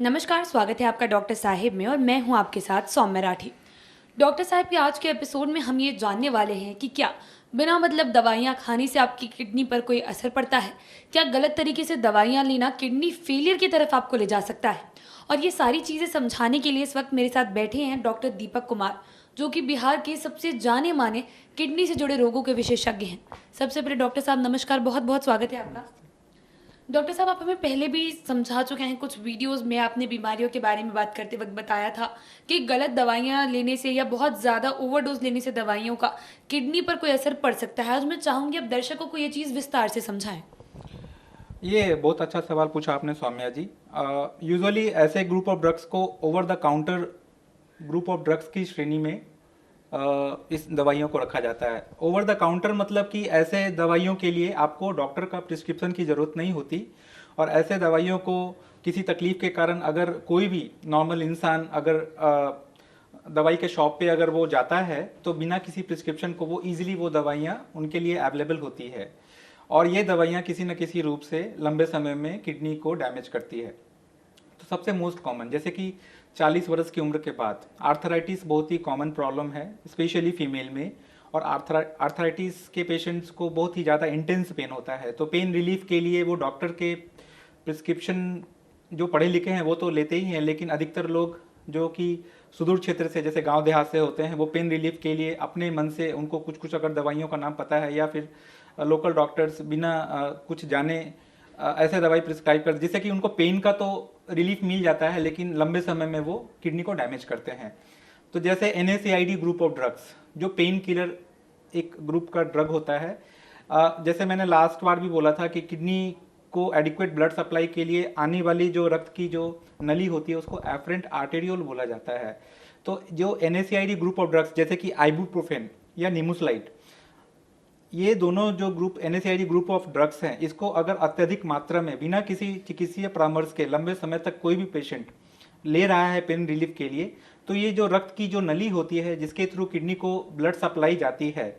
नमस्कार, स्वागत है आपका डॉक्टर साहिब में और मैं हूं आपके साथ सौम्य राठी। डॉक्टर साहब के आज के एपिसोड में हम ये जानने वाले हैं कि क्या बिना मतलब दवाइयाँ खाने से आपकी किडनी पर कोई असर पड़ता है? क्या गलत तरीके से दवाइयाँ लेना किडनी फेलियर की तरफ आपको ले जा सकता है? और ये सारी चीज़ें समझाने के लिए इस वक्त मेरे साथ बैठे हैं डॉक्टर दीपक कुमार, जो कि बिहार के सबसे जाने माने किडनी से जुड़े रोगों के विशेषज्ञ हैं। सबसे पहले डॉक्टर साहब नमस्कार, बहुत बहुत स्वागत है आपका। डॉक्टर साहब, आप हमें पहले भी समझा चुके हैं कुछ वीडियोस में, आपने बीमारियों के बारे में बात करते वक्त बताया था कि गलत दवाइयाँ लेने से या बहुत ज़्यादा ओवरडोज लेने से दवाइयों का किडनी पर कोई असर पड़ सकता है। आज मैं चाहूँगी अब दर्शकों को ये चीज़ विस्तार से समझाएं। ये बहुत अच्छा सवाल पूछा आपने सौम्या जी। यूजुअली ऐसे ग्रुप ऑफ ड्रग्स को over the counter group of drugs की श्रेणी में इस दवाइयों को रखा जाता है। ओवर द काउंटर मतलब कि ऐसे दवाइयों के लिए आपको डॉक्टर का प्रिस्क्रिप्शन की ज़रूरत नहीं होती, और ऐसे दवाइयों को किसी तकलीफ के कारण अगर कोई भी नॉर्मल इंसान अगर दवाई के शॉप पे अगर वो जाता है तो बिना किसी प्रिस्क्रिप्शन को वो इजीली वो दवाइयाँ उनके लिए अवेलेबल होती है, और ये दवाइयाँ किसी न किसी रूप से लंबे समय में किडनी को डैमेज करती है। तो सबसे मोस्ट कॉमन जैसे कि 40 वर्ष की उम्र के बाद आर्थराइटिस बहुत ही कॉमन प्रॉब्लम है, स्पेशली फीमेल में। और आर्थराइटिस के पेशेंट्स को बहुत ही ज़्यादा इंटेंस पेन होता है, तो पेन रिलीफ के लिए वो डॉक्टर के प्रिस्क्रिप्शन जो पढ़े लिखे हैं वो तो लेते ही हैं, लेकिन अधिकतर लोग जो कि सुदूर क्षेत्र से जैसे गांव देहात से होते हैं वो पेन रिलीफ के लिए अपने मन से उनको कुछ कुछ अगर दवाइयों का नाम पता है या फिर लोकल डॉक्टर्स बिना कुछ जाने ऐसे दवाई प्रिस्क्राइब कर, जिससे कि उनको पेन का तो रिलीफ मिल जाता है लेकिन लंबे समय में वो किडनी को डैमेज करते हैं। तो जैसे NSAID ग्रुप ऑफ ड्रग्स जो पेन किलर एक ग्रुप का ड्रग होता है, जैसे मैंने लास्ट बार भी बोला था कि किडनी को एडिक्वेट ब्लड सप्लाई के लिए आने वाली जो रक्त की जो नली होती है उसको एफरेंट आर्टेरियोल बोला जाता है। तो जो NSAID ग्रुप ऑफ ड्रग्स जैसे कि आइबुप्रोफेन या निमुसलाइड, ये दोनों जो group NSAID group of drugs हैं, इसको अगर अत्यधिक मात्रा में बिना किसी चिकित्सीय परामर्श के लंबे समय तक कोई भी पेशेंट ले रहा है पेन रिलीफ के लिए, तो ये जो रक्त की जो नली होती है जिसके थ्रू किडनी को ब्लड सप्लाई जाती है,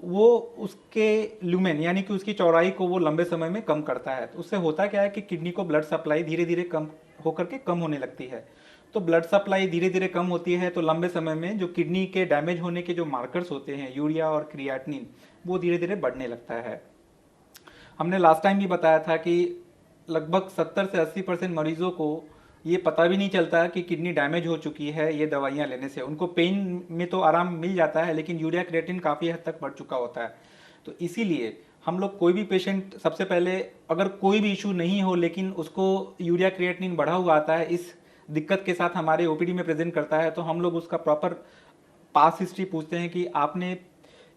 वो उसके ल्यूमेन यानी कि उसकी चौड़ाई को वो लंबे समय में कम करता है। तो उससे होता क्या है कि किडनी को ब्लड सप्लाई धीरे धीरे कम होकर के कम होने लगती है। तो ब्लड सप्लाई धीरे धीरे कम होती है तो लंबे समय में जो किडनी के डैमेज होने के जो मार्कर्स होते हैं यूरिया और क्रिएटिनिन, वो धीरे धीरे बढ़ने लगता है। हमने लास्ट टाइम भी बताया था कि लगभग 70 से 80% मरीजों को ये पता भी नहीं चलता कि किडनी डैमेज हो चुकी है ये दवाइयाँ लेने से। उनको पेन में तो आराम मिल जाता है लेकिन यूरिया क्रिएटिनिन काफ़ी हद तक बढ़ चुका होता है। तो इसीलिए हम लोग कोई भी पेशेंट सबसे पहले अगर कोई भी इशू नहीं हो लेकिन उसको यूरिया क्रिएटिनिन बढ़ा हुआ आता है, इस दिक्कत के साथ हमारे OPD में प्रेजेंट करता है, तो हम लोग उसका प्रॉपर पास हिस्ट्री पूछते हैं कि आपने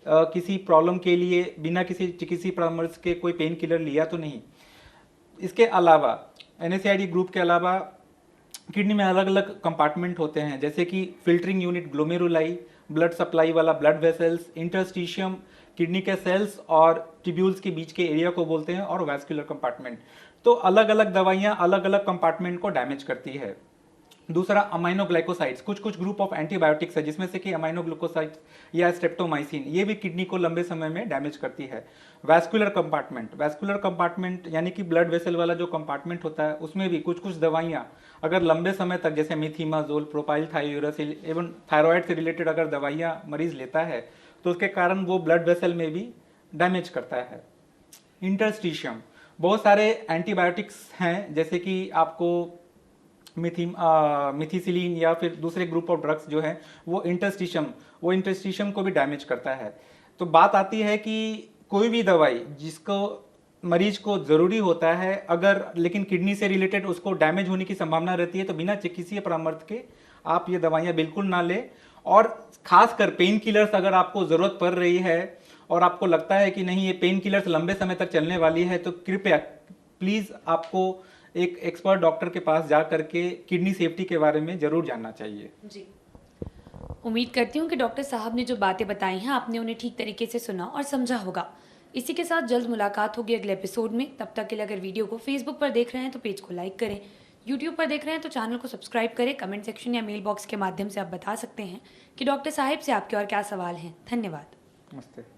किसी प्रॉब्लम के लिए बिना किसी चिकित्सीय परामर्श के कोई पेन किलर लिया तो नहीं। इसके अलावा NSAID ग्रुप के अलावा किडनी में अलग अलग कंपार्टमेंट होते हैं, जैसे कि filtering unit, glomeruli, blood supply वाला ब्लड वेसल्स, इंटरस्टिशियम किडनी के सेल्स और ट्यूब्यूल्स के बीच के एरिया को बोलते हैं, और वैस्कुलर कंपार्टमेंट। तो अलग अलग दवाइयाँ अलग अलग कंपार्टमेंट को डैमेज करती है। दूसरा अमाइनोग्लाइकोसाइड्स, कुछ कुछ ग्रुप ऑफ एंटीबायोटिक्स है जिसमें से कि अमाइनोग्लूकोसाइड्स या स्ट्रेप्टोमाइसिन, ये भी किडनी को लंबे समय में डैमेज करती है। वैस्कुलर कंपार्टमेंट यानी कि ब्लड वेसल वाला जो कंपार्टमेंट होता है उसमें भी कुछ कुछ दवाइयाँ अगर लंबे समय तक, जैसे मिथिमाजोल, प्रोपाइल थायोयूरासिल, एवं थायराइड से रिलेटेड अगर दवाइयाँ मरीज लेता है तो उसके कारण वो ब्लड वेसल में भी डैमेज करता है। इंटरस्टिशियम, बहुत सारे एंटीबायोटिक्स हैं जैसे कि आपको मिथिसिलिन या फिर दूसरे ग्रुप ऑफ ड्रग्स जो हैं वो इंटरस्टिशियम को भी डैमेज करता है। तो बात आती है कि कोई भी दवाई जिसको मरीज को ज़रूरी होता है अगर, लेकिन किडनी से रिलेटेड उसको डैमेज होने की संभावना रहती है, तो बिना चिकित्सीय परामर्श के आप ये दवाइयाँ बिल्कुल ना लें। और खासकर पेन किलर्स अगर आपको ज़रूरत पड़ रही है और आपको लगता है कि नहीं ये पेन किलर्स लंबे समय तक चलने वाली है, तो कृपया प्लीज़ आपको एक एक्सपर्ट डॉक्टर के पास जा करके किडनी सेफ्टी के बारे में ज़रूर जानना चाहिए। जी, उम्मीद करती हूँ कि डॉक्टर साहब ने जो बातें बताई हैं आपने उन्हें ठीक तरीके से सुना और समझा होगा। इसी के साथ जल्द मुलाकात होगी अगले एपिसोड में। तब तक के लिए अगर वीडियो को फेसबुक पर देख रहे हैं तो पेज को लाइक करें, यूट्यूब पर देख रहे हैं तो चैनल को सब्सक्राइब करें। कमेंट सेक्शन या मेल बॉक्स के माध्यम से आप बता सकते हैं कि डॉक्टर साहिब से आपके और क्या सवाल हैं। धन्यवाद। नमस्ते।